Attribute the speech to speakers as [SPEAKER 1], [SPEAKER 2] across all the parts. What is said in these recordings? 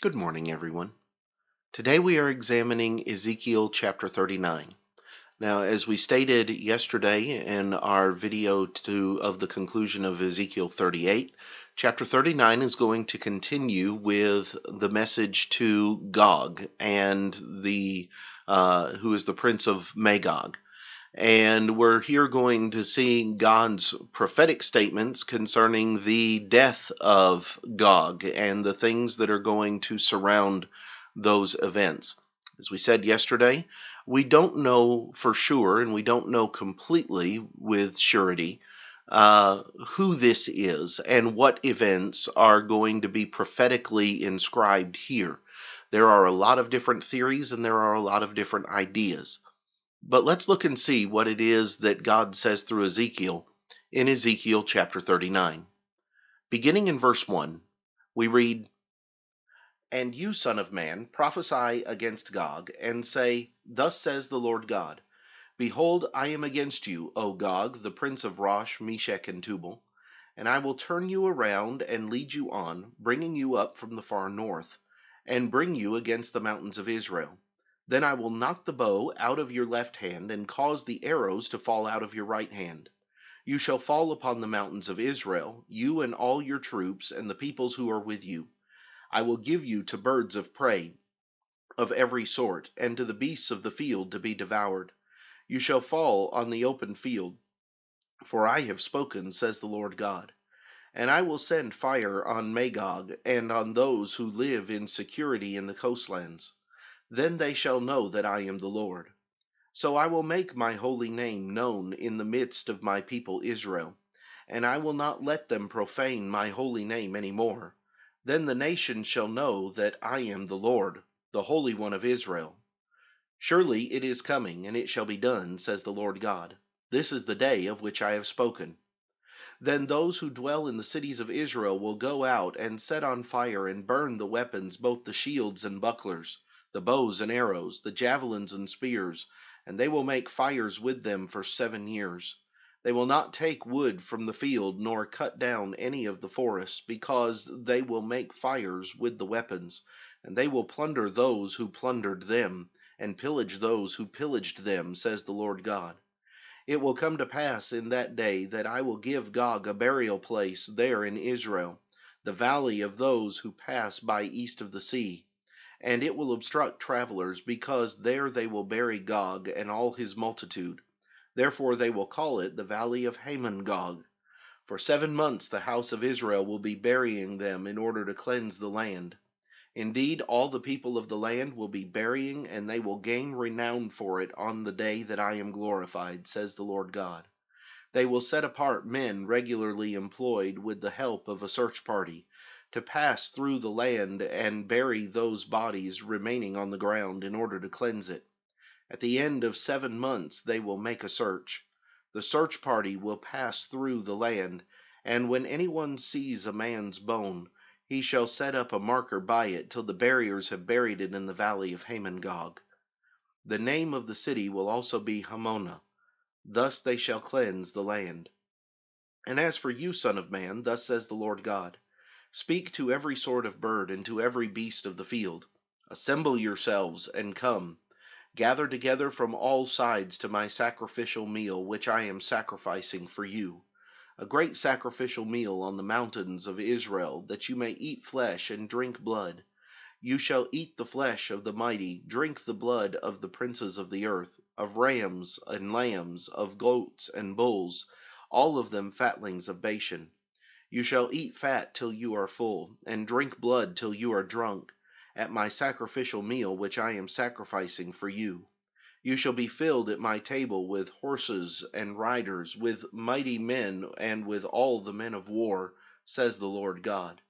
[SPEAKER 1] Good morning, everyone. Today we are examining Ezekiel chapter 39. Now, as we stated yesterday in our video of the conclusion of Ezekiel 38, chapter 39 is going to continue with the message to Gog and who is the prince of Magog. And we're here going to see God's prophetic statements concerning the death of Gog and the things that are going to surround those events. As we said yesterday, we don't know for sure and we don't know completely with surety who this is and what events are going to be prophetically inscribed here. There are a lot of different theories and there are a lot of different ideas. But let's look and see what it is that God says through Ezekiel in Ezekiel chapter 39. Beginning in verse 1, we read, "And you, son of man, prophesy against Gog, and say, Thus says the Lord God, Behold, I am against you, O Gog, the prince of Rosh, Meshech, and Tubal, and I will turn you around and lead you on, bringing you up from the far north, and bring you against the mountains of Israel. Then I will knock the bow out of your left hand, and cause the arrows to fall out of your right hand. You shall fall upon the mountains of Israel, you and all your troops, and the peoples who are with you. I will give you to birds of prey of every sort, and to the beasts of the field to be devoured. You shall fall on the open field, for I have spoken, says the Lord God. And I will send fire on Magog, and on those who live in security in the coastlands. Then they shall know that I am the Lord. So I will make my holy name known in the midst of my people Israel, and I will not let them profane my holy name any more. Then the nations shall know that I am the Lord, the Holy One of Israel. Surely it is coming, and it shall be done, says the Lord God. This is the day of which I have spoken. Then those who dwell in the cities of Israel will go out and set on fire and burn the weapons, both the shields and bucklers, the bows and arrows, the javelins and spears, and they will make fires with them for 7 years. They will not take wood from the field, nor cut down any of the forests, because they will make fires with the weapons, and they will plunder those who plundered them, and pillage those who pillaged them, says the Lord God. It will come to pass in that day that I will give Gog a burial place there in Israel, the valley of those who pass by east of the sea. And it will obstruct travelers, because there they will bury Gog and all his multitude. Therefore they will call it the valley of Hamon-Gog. For 7 months the house of Israel will be burying them in order to cleanse the land. Indeed, all the people of the land will be burying, and they will gain renown for it on the day that I am glorified, says the Lord God. They will set apart men regularly employed with the help of a search party, to pass through the land and bury those bodies remaining on the ground in order to cleanse it. At the end of 7 months they will make a search. The search party will pass through the land, and when anyone sees a man's bone, he shall set up a marker by it till the buriers have buried it in the valley of Hamon-Gog. The name of the city will also be Hamona. Thus they shall cleanse the land. And as for you, son of man, thus says the Lord God, speak to every sort of bird and to every beast of the field. Assemble yourselves and come. Gather together from all sides to my sacrificial meal, which I am sacrificing for you. A great sacrificial meal on the mountains of Israel, that you may eat flesh and drink blood. You shall eat the flesh of the mighty, drink the blood of the princes of the earth, of rams and lambs, of goats and bulls, all of them fatlings of Bashan. You shall eat fat till you are full, and drink blood till you are drunk, at my sacrificial meal which I am sacrificing for you. You shall be filled at my table with horses and riders, with mighty men, and with all the men of war, says the Lord God.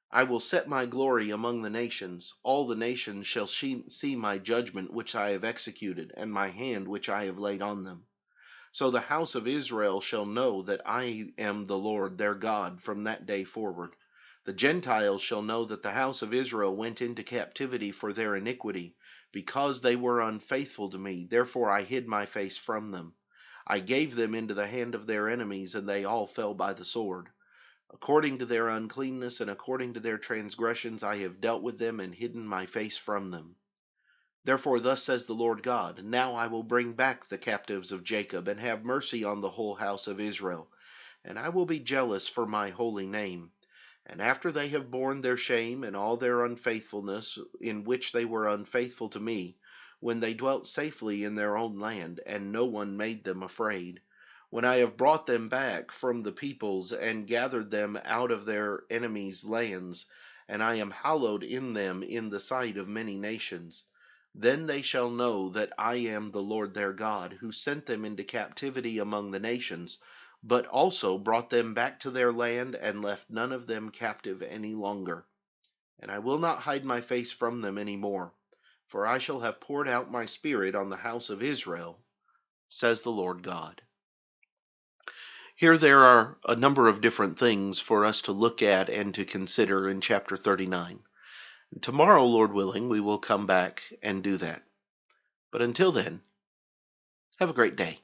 [SPEAKER 1] I will set my glory among the nations. All the nations shall see my judgment which I have executed, and my hand which I have laid on them. So the house of Israel shall know that I am the Lord their God from that day forward. The Gentiles shall know that the house of Israel went into captivity for their iniquity, because they were unfaithful to me. Therefore I hid my face from them. I gave them into the hand of their enemies, and they all fell by the sword. According to their uncleanness and according to their transgressions I have dealt with them and hidden my face from them. Therefore thus says the Lord God, Now I will bring back the captives of Jacob, and have mercy on the whole house of Israel, and I will be jealous for my holy name. And after they have borne their shame and all their unfaithfulness, in which they were unfaithful to me, when they dwelt safely in their own land, and no one made them afraid, when I have brought them back from the peoples, and gathered them out of their enemies' lands, and I am hallowed in them in the sight of many nations, then they shall know that I am the Lord their God, who sent them into captivity among the nations, but also brought them back to their land, and left none of them captive any longer. And I will not hide my face from them any more, for I shall have poured out my Spirit on the house of Israel, says the Lord God. Here there are a number of different things for us to look at and to consider in chapter 39. Tomorrow, Lord willing, we will come back and do that. But until then, have a great day.